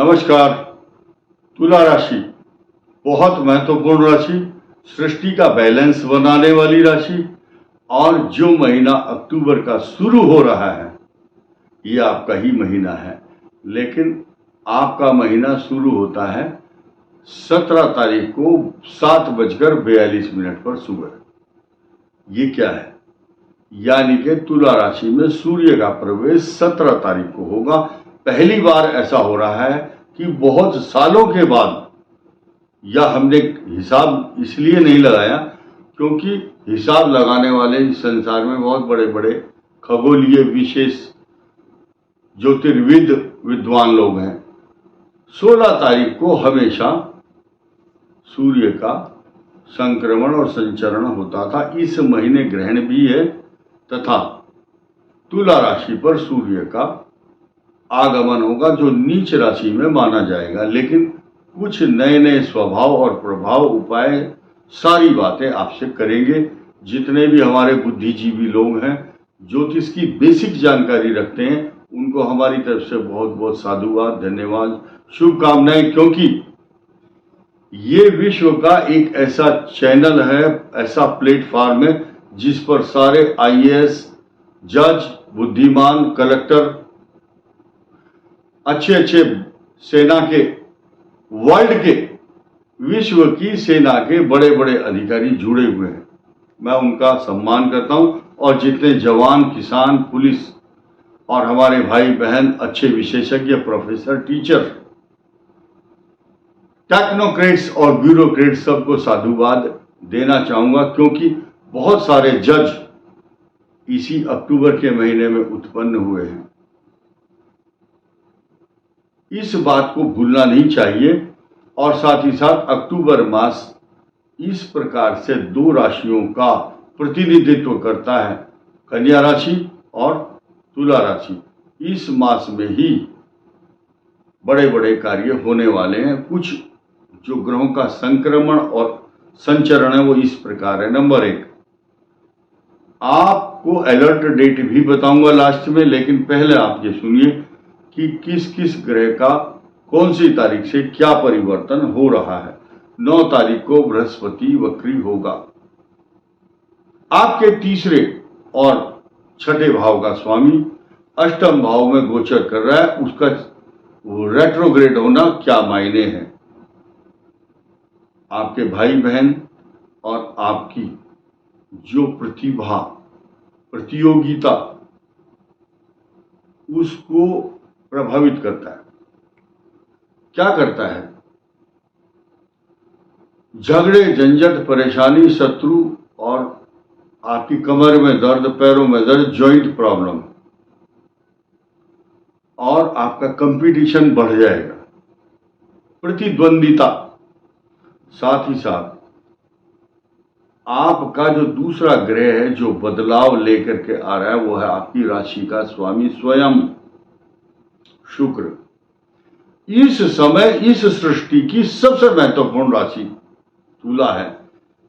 नमस्कार। तुला राशि बहुत महत्वपूर्ण राशि, सृष्टि का बैलेंस बनाने वाली राशि। और जो महीना अक्टूबर का शुरू हो रहा है ये आपका ही महीना है, लेकिन आपका महीना शुरू होता है 17 तारीख को 7:42 पर सुबह। ये क्या है? यानी कि तुला राशि में सूर्य का प्रवेश 17 तारीख को होगा। पहली बार ऐसा हो रहा है कि बहुत सालों के बाद, या हमने हिसाब इसलिए नहीं लगाया क्योंकि हिसाब लगाने वाले इस संसार में बहुत बड़े बड़े खगोलीय विशेष ज्योतिर्विद विद्वान लोग हैं। 16 तारीख को हमेशा सूर्य का संक्रमण और संचरण होता था। इस महीने ग्रहण भी है तथा तुला राशि पर सूर्य का आगमन होगा जो नीच राशि में माना जाएगा। लेकिन कुछ नए नए स्वभाव और प्रभाव उपाय सारी बातें आपसे करेंगे। जितने भी हमारे बुद्धिजीवी लोग हैं, ज्योतिष की बेसिक जानकारी रखते हैं, उनको हमारी तरफ से बहुत बहुत साधुवाद, धन्यवाद, शुभकामनाएं। क्योंकि ये विश्व का एक ऐसा चैनल है, ऐसा प्लेटफॉर्म है जिस पर सारे IAS, जज, बुद्धिमान, कलेक्टर, अच्छे अच्छे सेना के, वर्ल्ड के, विश्व की सेना के बड़े बड़े अधिकारी जुड़े हुए हैं। मैं उनका सम्मान करता हूं। और जितने जवान, किसान, पुलिस और हमारे भाई बहन, अच्छे विशेषज्ञ, प्रोफेसर, टीचर, टेक्नोक्रेट्स और ब्यूरोक्रेट्स, सबको साधुवाद देना चाहूंगा। क्योंकि बहुत सारे जज इसी अक्टूबर के महीने में उत्पन्न हुए हैं। इस बात को भूलना नहीं चाहिए। और साथ ही साथ अक्टूबर मास इस प्रकार से 2 राशियों का प्रतिनिधित्व करता है, कन्या राशि और तुला राशि। इस मास में ही बड़े बड़े कार्य होने वाले हैं। कुछ जो ग्रहों का संक्रमण और संचरण है वो इस प्रकार है। नंबर 1, आपको अलर्ट डेट भी बताऊंगा लास्ट में, लेकिन पहले आप ये सुनिए कि किस किस ग्रह का कौन सी तारीख से क्या परिवर्तन हो रहा है। 9 तारीख को बृहस्पति वक्री होगा। आपके तीसरे और छठे भाव का स्वामी अष्टम भाव में गोचर कर रहा है। उसका रेट्रोग्रेड होना क्या मायने हैं? आपके भाई बहन और आपकी जो प्रतिभा, प्रतियोगिता, उसको प्रभावित करता है। क्या करता है? झगड़े, झंझट, परेशानी, शत्रु और आपकी कमर में दर्द, पैरों में दर्द, जॉइंट प्रॉब्लम, और आपका कंपटीशन बढ़ जाएगा, प्रतिद्वंदिता। साथ ही साथ आपका जो दूसरा ग्रह है जो बदलाव लेकर के आ रहा है वो है आपकी राशि का स्वामी स्वयं शुक्र। इस समय इस सृष्टि की सबसे महत्वपूर्ण राशि तुला है,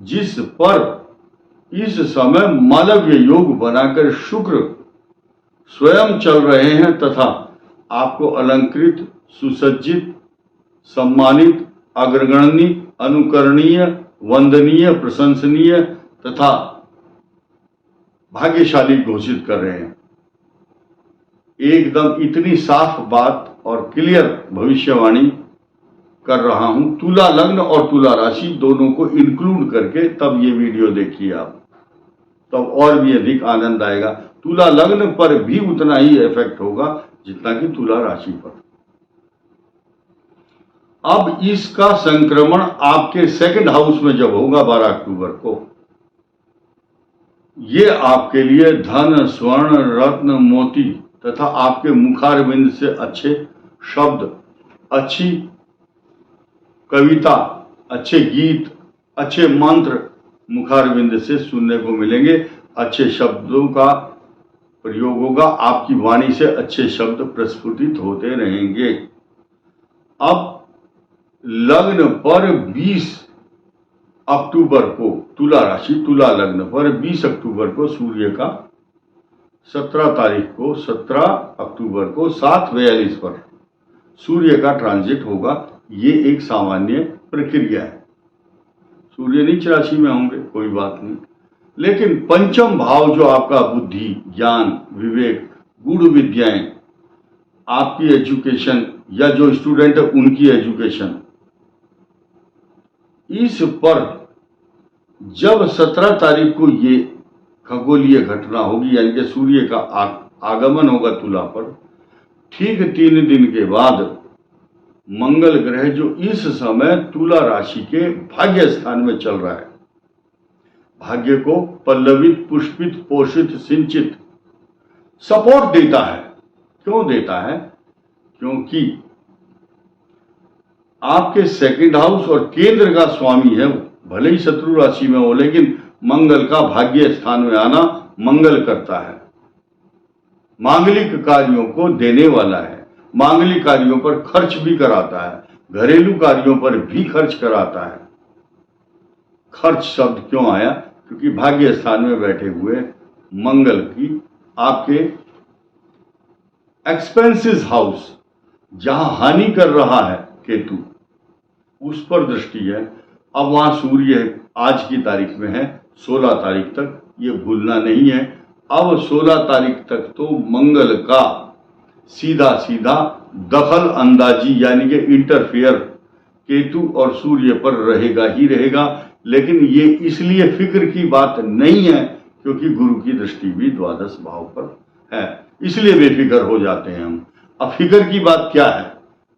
जिस पर इस समय मालव्य योग बनाकर शुक्र स्वयं चल रहे हैं तथा आपको अलंकृत, सुसज्जित, सम्मानित, अग्रगण्य, अनुकरणीय, वंदनीय, प्रशंसनीय तथा भाग्यशाली घोषित कर रहे हैं। एकदम इतनी साफ बात और क्लियर भविष्यवाणी कर रहा हूं। तुला लग्न और तुला राशि दोनों को इंक्लूड करके तब ये वीडियो देखिए आप, तब और भी अधिक आनंद आएगा। तुला लग्न पर भी उतना ही इफेक्ट होगा जितना कि तुला राशि पर। अब इसका संक्रमण आपके सेकंड हाउस में जब होगा 12 अक्टूबर को, ये आपके लिए धन, स्वर्ण, रत्न, मोती तथा आपके मुखारविंद से अच्छे शब्द, अच्छी कविता, अच्छे गीत, अच्छे मंत्र मुखारविंद से सुनने को मिलेंगे। अच्छे शब्दों का प्रयोग होगा, आपकी वाणी से अच्छे शब्द प्रस्फुटित होते रहेंगे। अब लग्न पर 20 अक्टूबर को तुला राशि, तुला लग्न पर 20 अक्टूबर को सूर्य का 17 तारीख को 17 अक्टूबर को 7:42 पर सूर्य का ट्रांजिट होगा। ये एक सामान्य प्रक्रिया है। सूर्य नीच राशि में होंगे, कोई बात नहीं। लेकिन पंचम भाव जो आपका बुद्धि, ज्ञान, विवेक, गूढ़ विद्याएं, आपकी एजुकेशन या जो स्टूडेंट है उनकी एजुकेशन, इस पर जब 17 तारीख को ये खगोलीय घटना होगी, यानी कि सूर्य का आगमन होगा तुला पर, ठीक 3 दिन के बाद मंगल ग्रह जो इस समय तुला राशि के भाग्य स्थान में चल रहा है, भाग्य को पल्लवित, पुष्पित, पोषित, सिंचित, सपोर्ट देता है। क्यों देता है? क्योंकि आपके सेकंड हाउस और केंद्र का स्वामी है, भले ही शत्रु राशि में हो, लेकिन मंगल का भाग्य स्थान में आना मंगल करता है। मांगलिक कार्यों को देने वाला है, मांगलिक कार्यों पर खर्च भी कराता है, घरेलू कार्यों पर भी खर्च कराता है। खर्च शब्द क्यों आया? क्योंकि भाग्य स्थान में बैठे हुए मंगल की आपके एक्सपेंसेस हाउस, जहां हानि कर रहा है केतु, उस पर दृष्टि है। अब वहां सूर्य आज की तारीख में है 16 तारीख तक, ये भूलना नहीं है। अब 16 तारीख तक तो मंगल का सीधा सीधा दखल अंदाजी यानी कि इंटरफेयर केतु और सूर्य पर रहेगा ही रहेगा। लेकिन ये इसलिए फिक्र की बात नहीं है क्योंकि गुरु की दृष्टि भी द्वादश भाव पर है, इसलिए बेफिक्र हो जाते हैं हम। अब फिक्र की बात क्या है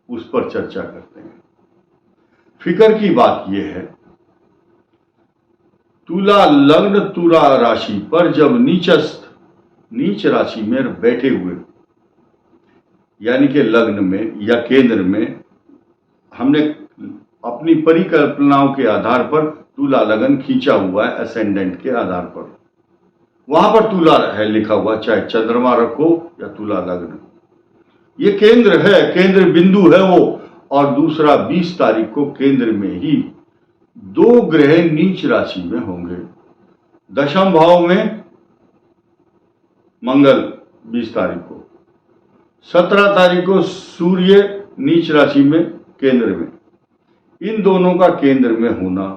उस पर चर्चा करते हैं। फिक्र की बात यह है, तुला लग्न तुला राशि पर जब नीचस्थ, नीच राशि में बैठे हुए, यानी कि लग्न में या केंद्र में, हमने अपनी परिकल्पनाओं के आधार पर तुला लगन खींचा हुआ है असेंडेंट के आधार पर, वहां पर तुला है लिखा हुआ, चाहे चंद्रमा रखो या तुला लग्न, ये केंद्र है, केंद्र बिंदु है वो। और दूसरा 20 तारीख को केंद्र में ही 2 ग्रह नीच राशि में होंगे। दशम भाव में मंगल 20 तारीख को, 17 तारीख को सूर्य नीच राशि में केंद्र में। इन दोनों का केंद्र में होना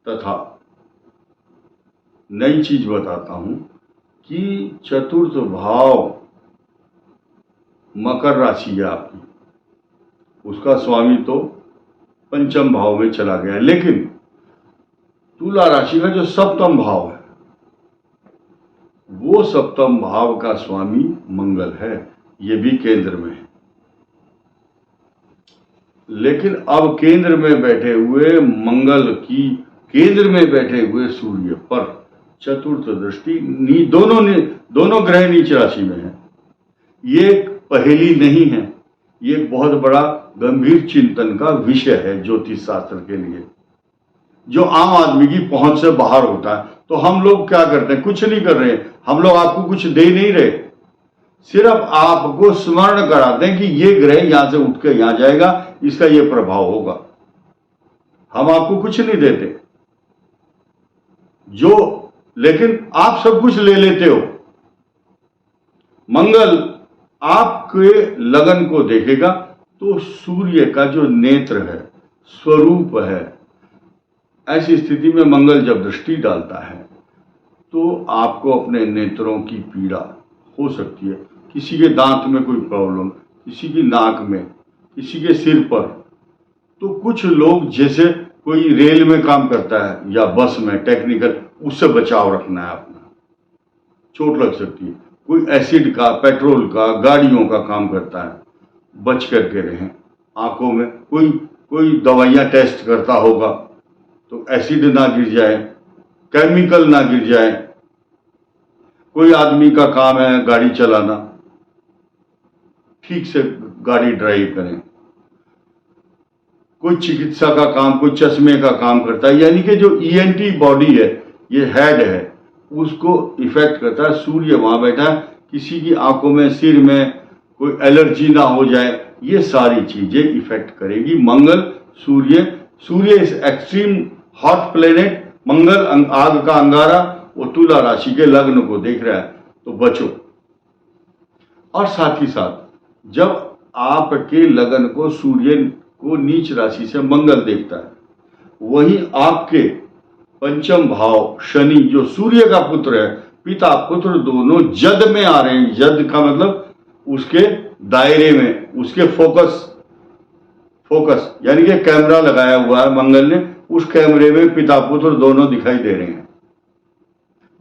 तथा नई चीज बताता हूं कि चतुर्थ भाव मकर राशि है आपकी, उसका स्वामी तो पंचम भाव में चला गया, लेकिन तुला राशि का जो सप्तम भाव है वो सप्तम भाव का स्वामी मंगल है, ये भी केंद्र में है। लेकिन अब केंद्र में बैठे हुए मंगल की केंद्र में बैठे हुए सूर्य पर चतुर्थ दृष्टि, दोनों ग्रह नीच राशि में है। ये पहेली नहीं है, ये एक बहुत बड़ा गंभीर चिंतन का विषय है ज्योतिष शास्त्र के लिए, जो आम आदमी की पहुंच से बाहर होता है। तो हम लोग क्या करते हैं? कुछ नहीं कर रहे, हम लोग आपको कुछ दे नहीं रहे, सिर्फ आपको स्मरण कराते हैं कि ये ग्रह यहां से उठ के यहां जाएगा, इसका ये प्रभाव होगा। हम आपको कुछ नहीं देते, लेकिन आप सब कुछ ले लेते हो। मंगल आपके लगन को देखेगा तो सूर्य का जो नेत्र है, स्वरूप है, ऐसी स्थिति में मंगल जब दृष्टि डालता है तो आपको अपने नेत्रों की पीड़ा हो सकती है। किसी के दांत में कोई प्रॉब्लम, किसी की नाक में, किसी के सिर पर। तो कुछ लोग, जैसे कोई रेल में काम करता है या बस में टेक्निकल, उससे बचाव रखना है अपना, चोट लग सकती है। कोई एसिड का, पेट्रोल का, गाड़ियों का काम करता है, बच करके रहें। आंखों में कोई दवाइयां टेस्ट करता होगा तो एसिड ना गिर जाए, केमिकल ना गिर जाए। कोई आदमी का काम है गाड़ी चलाना, ठीक से गाड़ी ड्राइव करें। कोई चिकित्सा का काम, कोई चश्मे का काम करता है, यानी कि जो ईएनटी बॉडी है, ये हेड है, उसको इफेक्ट करता है। सूर्य वहां बैठा है, किसी की आंखों में, सिर में कोई एलर्जी ना हो जाए, ये सारी चीजें इफेक्ट करेगी मंगल सूर्य इस एक्सट्रीम हॉट प्लेनेट मंगल, आग का अंगारा, वो तुला राशि के लग्न को देख रहा है, तो बचो। और साथ ही साथ जब आपके लगन को सूर्य को नीच राशि से मंगल देखता है। वहीं आपके पंचम भाव शनि जो सूर्य का पुत्र है, पिता पुत्र दोनों जद में आ रहे हैं। जद का मतलब उसके दायरे में, उसके फोकस यानी कि कैमरा लगाया हुआ है मंगल ने, उस कैमरे में पिता पुत्र दोनों दिखाई दे रहे हैं,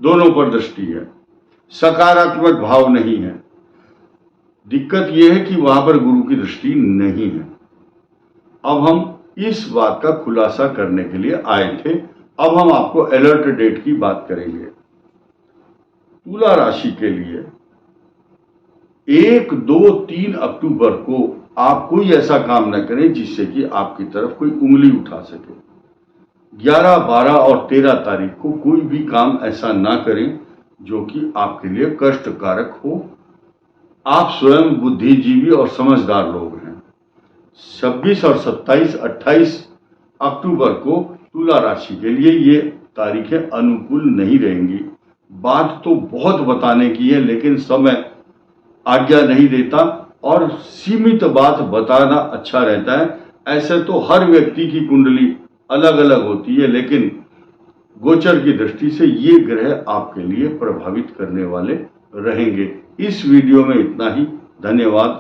दोनों पर दृष्टि है। सकारात्मक भाव नहीं है। दिक्कत यह है कि वहां पर गुरु की दृष्टि नहीं है। अब हम इस बात का खुलासा करने के लिए आए थे। अब हम आपको अलर्ट डेट की बात करेंगे। तुला राशि के लिए 1, 2, 3 अक्टूबर को आप कोई ऐसा काम न करें जिससे कि आपकी तरफ कोई उंगली उठा सके। 11, 12 और 13 तारीख को कोई भी काम ऐसा ना करें जो कि आपके लिए कष्टकारक हो। आप स्वयं बुद्धिजीवी और समझदार लोग हैं। 26 और 27, 28 अक्टूबर को तुला राशि के लिए ये तारीखें अनुकूल नहीं रहेंगी। बात तो बहुत बताने की है, लेकिन समय आज्ञा नहीं देता और सीमित बात बताना अच्छा रहता है। ऐसे तो हर व्यक्ति की कुंडली अलग अलग होती है, लेकिन गोचर की दृष्टि से ये ग्रह आपके लिए प्रभावित करने वाले रहेंगे। इस वीडियो में इतना ही। धन्यवाद।